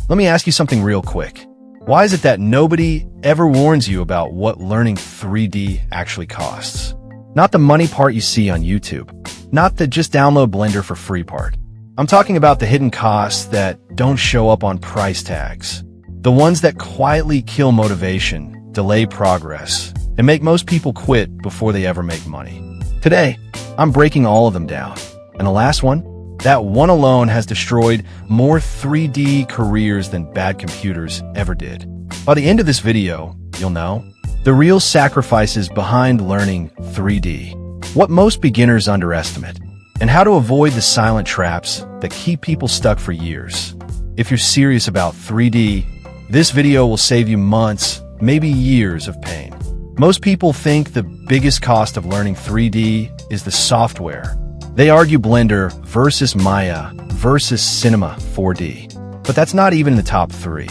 Let me ask you something real quick. Why is it that nobody ever warns you about what learning 3D actually costs? Not the money part you see on YouTube. Not the just download Blender for free part. I'm talking about the hidden costs that don't show up on price tags. The ones that quietly kill motivation, delay progress, and make most people quit before they ever make money. Today, I'm breaking all of them down. And the last one? That one alone has destroyed more 3D careers than bad computers ever did. By the end of this video, you'll know the real sacrifices behind learning 3D, what most beginners underestimate, and how to avoid the silent traps that keep people stuck for years. If you're serious about 3D, this video will save you months, maybe years of pain. Most people think the biggest cost of learning 3D is the software. They argue Blender versus Maya versus Cinema 4D. But that's not even the top three.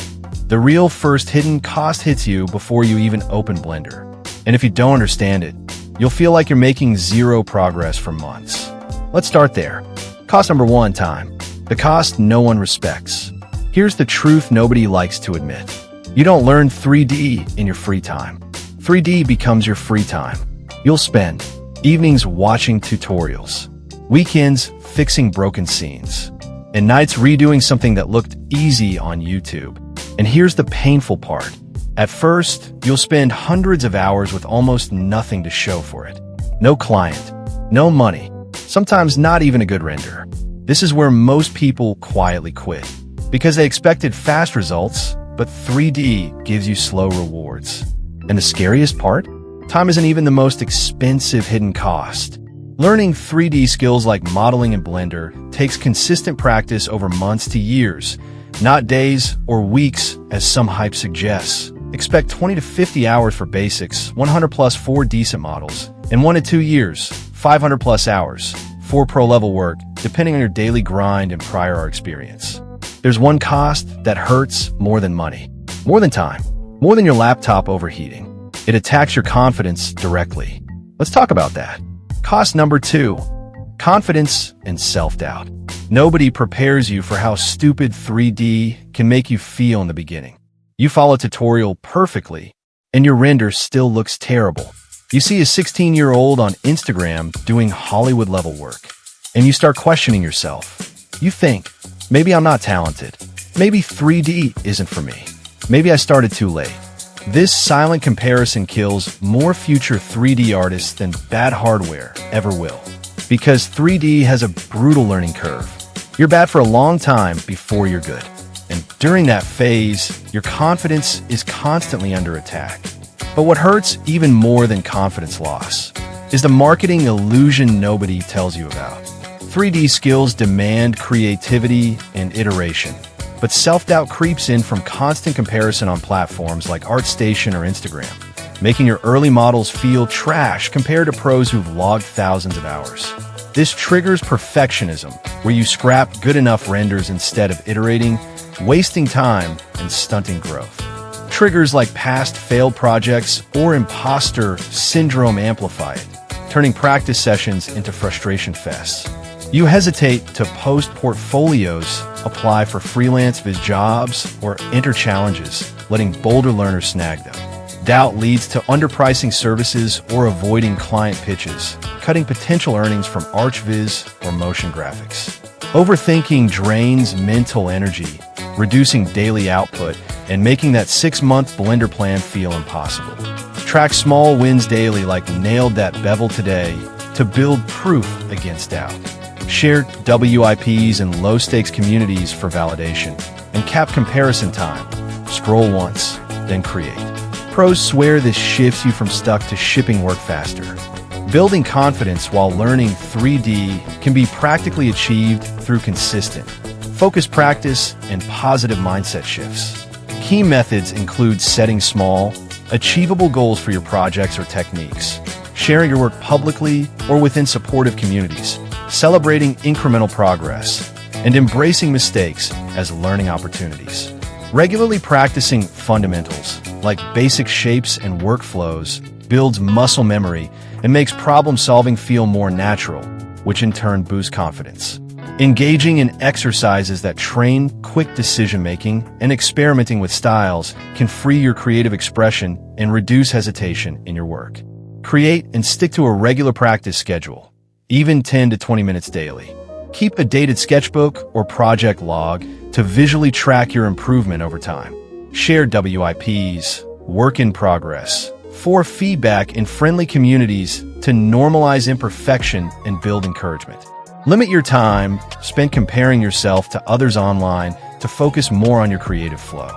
The real first hidden cost hits you before you even open Blender. And if you don't understand it, you'll feel like you're making zero progress for months. Let's start there. Cost number one, time. The cost no one respects. Here's the truth nobody likes to admit. You don't learn 3D in your free time. 3D becomes your free time. You'll spend evenings watching tutorials, weekends fixing broken scenes, and nights redoing something that looked easy on YouTube. And here's the painful part. At first, you'll spend hundreds of hours with almost nothing to show for it. No client, no money, sometimes not even a good render. This is where most people quietly quit, because they expected fast results, but 3D gives you slow rewards. And the scariest part? Time isn't even the most expensive hidden cost. Learning 3D skills like modeling in Blender takes consistent practice over months to years, not days or weeks as some hype suggests. Expect 20 to 50 hours for basics, 100 plus for decent models, and 1 to 2 years, 500 plus hours, for pro-level work, depending on your daily grind and prior art experience. There's one cost that hurts more than money, more than time, more than your laptop overheating. It attacks your confidence directly. Let's talk about that. Cost number two, confidence and self-doubt. Nobody prepares you for how stupid 3D can make you feel in the beginning. You follow a tutorial perfectly, and your render still looks terrible. You see a 16-year-old on Instagram doing Hollywood-level work, and you start questioning yourself. You think, maybe I'm not talented. Maybe 3D isn't for me. Maybe I started too late. This silent comparison kills more future 3D artists than bad hardware ever will. Because 3D has a brutal learning curve. You're bad for a long time before you're good. And during that phase, your confidence is constantly under attack. But what hurts even more than confidence loss is the marketing illusion nobody tells you about. 3D skills demand creativity and iteration. But self-doubt creeps in from constant comparison on platforms like ArtStation or Instagram, making your early models feel trash compared to pros who've logged thousands of hours. This triggers perfectionism, where you scrap good enough renders instead of iterating, wasting time and stunting growth. Triggers like past failed projects or imposter syndrome amplify it, turning practice sessions into frustration fests. You hesitate to post portfolios, apply for freelance viz jobs, or enter challenges, letting bolder learners snag them. Doubt leads to underpricing services or avoiding client pitches, cutting potential earnings from ArchViz or motion graphics. Overthinking drains mental energy, reducing daily output and making that 6-month Blender plan feel impossible. Track small wins daily like nailed that bevel today to build proof against doubt. Share WIPs and low-stakes communities for validation, and cap comparison time. Scroll once, then create. Pros swear this shifts you from stuck to shipping work faster. Building confidence while learning 3D can be practically achieved through consistent, focused practice and positive mindset shifts. Key methods include setting small, achievable goals for your projects or techniques, sharing your work publicly or within supportive communities, celebrating incremental progress, and embracing mistakes as learning opportunities. Regularly practicing fundamentals, like basic shapes and workflows, builds muscle memory and makes problem-solving feel more natural, which in turn boosts confidence. Engaging in exercises that train quick decision-making and experimenting with styles can free your creative expression and reduce hesitation in your work. Create and stick to a regular practice schedule, even 10 to 20 minutes daily. Keep a dated sketchbook or project log to visually track your improvement over time. Share WIPs, work in progress, for feedback in friendly communities to normalize imperfection and build encouragement. Limit your time spent comparing yourself to others online to focus more on your creative flow.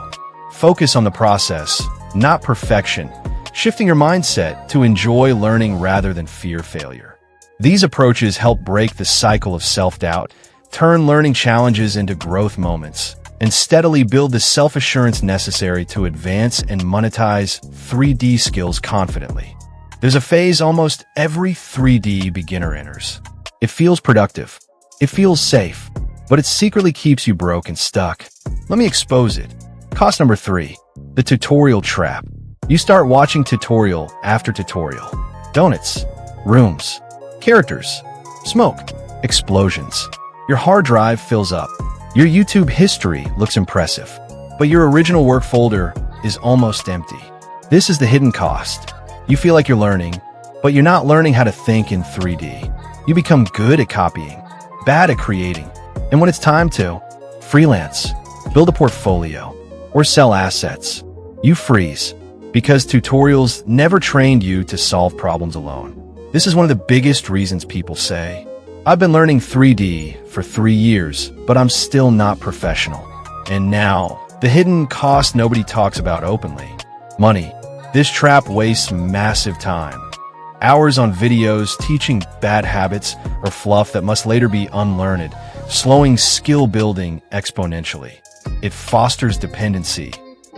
Focus on the process, not perfection, shifting your mindset to enjoy learning rather than fear failure. These approaches help break the cycle of self-doubt, turn learning challenges into growth moments, and steadily build the self-assurance necessary to advance and monetize 3D skills confidently. There's a phase almost every 3D beginner enters. It feels productive. It feels safe, but it secretly keeps you broke and stuck. Let me expose it. Cost number 3, the tutorial trap. You start watching tutorial after tutorial. Donuts, rooms, characters, smoke, explosions. Your hard drive fills up. Your YouTube history looks impressive, but your original work folder is almost empty. This is the hidden cost. You feel like you're learning, but you're not learning how to think in 3D. You become good at copying, bad at creating, and when it's time to freelance, build a portfolio, or sell assets, you freeze because tutorials never trained you to solve problems alone. This is one of the biggest reasons people say, I've been learning 3D for 3 years, but I'm still not professional. And now, the hidden cost nobody talks about openly. Money. This trap wastes massive time. Hours on videos teaching bad habits or fluff that must later be unlearned, slowing skill building exponentially. It fosters dependency,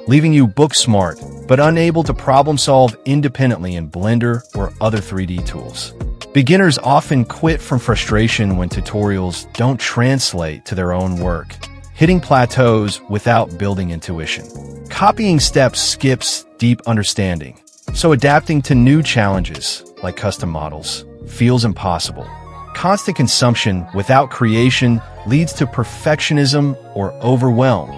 leaving you book smart but unable to problem solve independently in Blender or other 3D tools. Beginners often quit from frustration when tutorials don't translate to their own work, hitting plateaus without building intuition. Copying steps skips deep understanding, so adapting to new challenges, like custom models, feels impossible. Constant consumption without creation leads to perfectionism or overwhelm,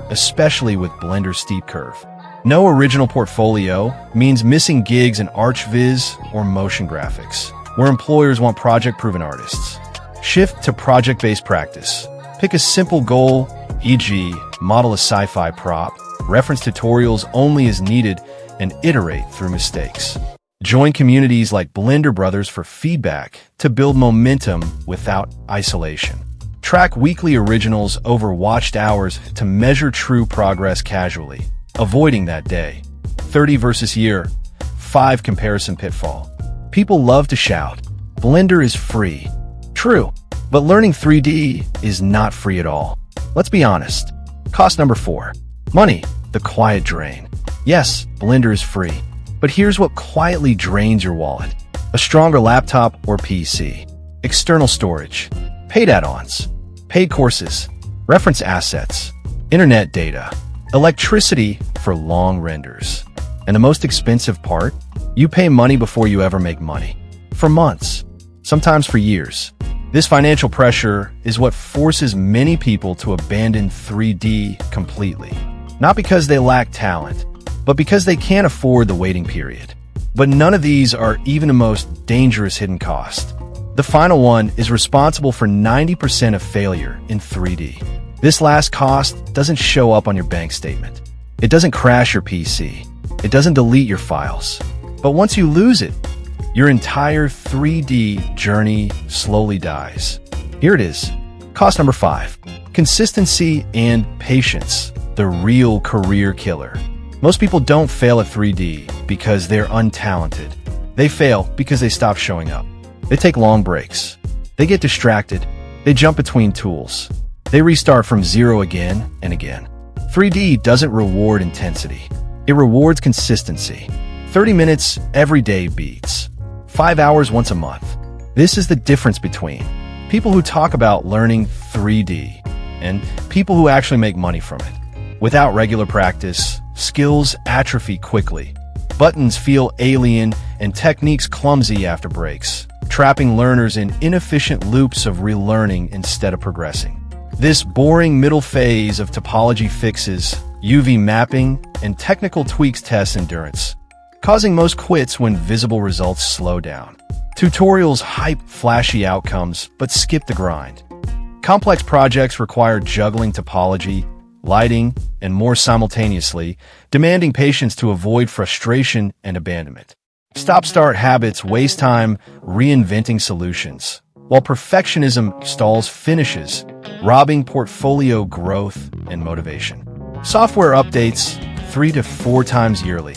especially with Blender's steep curve. No original portfolio means missing gigs in ArchViz or motion graphics, where employers want project-proven artists. Shift to project-based practice. Pick a simple goal, e.g., model a sci-fi prop, reference tutorials only as needed, and iterate through mistakes. Join communities like Blender Brothers for feedback to build momentum without isolation. Track weekly originals over watched hours to measure true progress casually, avoiding that day. 30 versus year, 5 comparison pitfall. People love to shout, Blender is free. True, but learning 3D is not free at all. Let's be honest. Cost number 4, money, the quiet drain. Yes, Blender is free. But here's what quietly drains your wallet. A stronger laptop or PC. External storage. Paid add-ons. Paid courses. Reference assets. Internet data. Electricity for long renders. And the most expensive part? You pay money before you ever make money. For months. Sometimes for years. This financial pressure is what forces many people to abandon 3D completely. Not because they lack talent, but because they can't afford the waiting period. But none of these are even the most dangerous hidden cost. The final one is responsible for 90% of failure in 3D. This last cost doesn't show up on your bank statement. It doesn't crash your PC. It doesn't delete your files. But once you lose it, your entire 3D journey slowly dies. Here it is. Cost number 5. Consistency and patience, the real career killer. Most people don't fail at 3D because they're untalented. They fail because they stop showing up. They take long breaks. They get distracted. They jump between tools. They restart from zero again and again. 3D doesn't reward intensity. It rewards consistency. 30 minutes every day beats 5 hours once a month. This is the difference between people who talk about learning 3D and people who actually make money from it. Without regular practice, skills atrophy quickly. Buttons feel alien and techniques clumsy after breaks. trapping learners in inefficient loops of relearning instead of progressing. This boring middle phase of topology fixes, UV mapping, and technical tweaks tests endurance, causing most quits when visible results slow down. Tutorials hype flashy outcomes, but skip the grind. Complex projects require juggling topology, lighting, and more simultaneously, demanding patience to avoid frustration and abandonment. Stop-start habits waste time reinventing solutions, while perfectionism stalls finishes, robbing portfolio growth and motivation. Software updates 3 to 4 times yearly.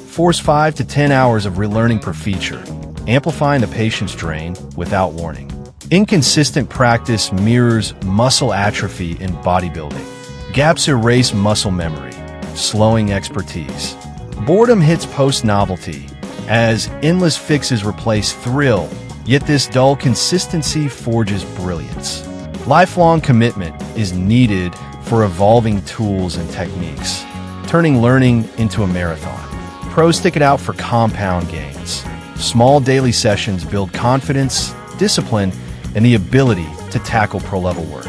Force 5 to 10 hours of relearning per feature, amplifying the patience drain without warning. Inconsistent practice mirrors muscle atrophy in bodybuilding. Gaps erase muscle memory, slowing expertise. Boredom hits post-novelty, as endless fixes replace thrill, yet this dull consistency forges brilliance. Lifelong commitment is needed for evolving tools and techniques, turning learning into a marathon. Pros stick it out for compound gains. Small daily sessions build confidence, discipline, and the ability to tackle pro-level work.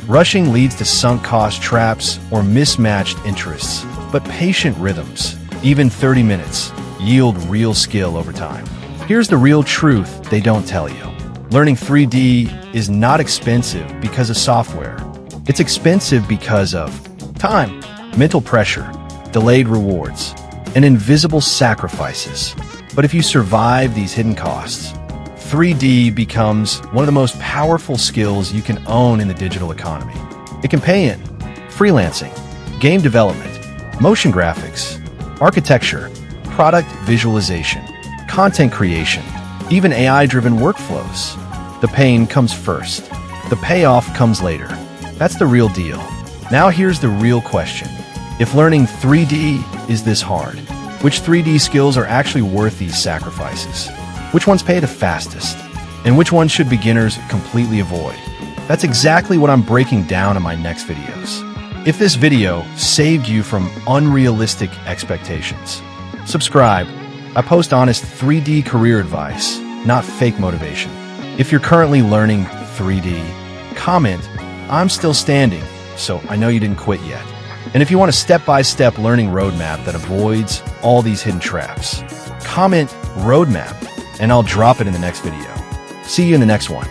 Rushing leads to sunk cost traps or mismatched interests, but patient rhythms, even 30 minutes, yield real skill over time. Here's the real truth they don't tell you. Learning 3D is not expensive because of software. It's expensive because of time, mental pressure, delayed rewards, and invisible sacrifices. But if you survive these hidden costs, 3D becomes one of the most powerful skills you can own in the digital economy. It can pay in freelancing, game development, motion graphics, architecture, product visualization, content creation, even AI-driven workflows. The pain comes first. The payoff comes later. That's the real deal. Now here's the real question. If learning 3D is this hard, which 3D skills are actually worth these sacrifices? Which ones pay the fastest? And which ones should beginners completely avoid? That's exactly what I'm breaking down in my next videos. If this video saved you from unrealistic expectations, subscribe. I post honest 3D career advice, not fake motivation. If you're currently learning 3D, comment, I'm still standing, so I know you didn't quit yet. And if you want a step-by-step learning roadmap that avoids all these hidden traps, comment roadmap, and I'll drop it in the next video. See you in the next one.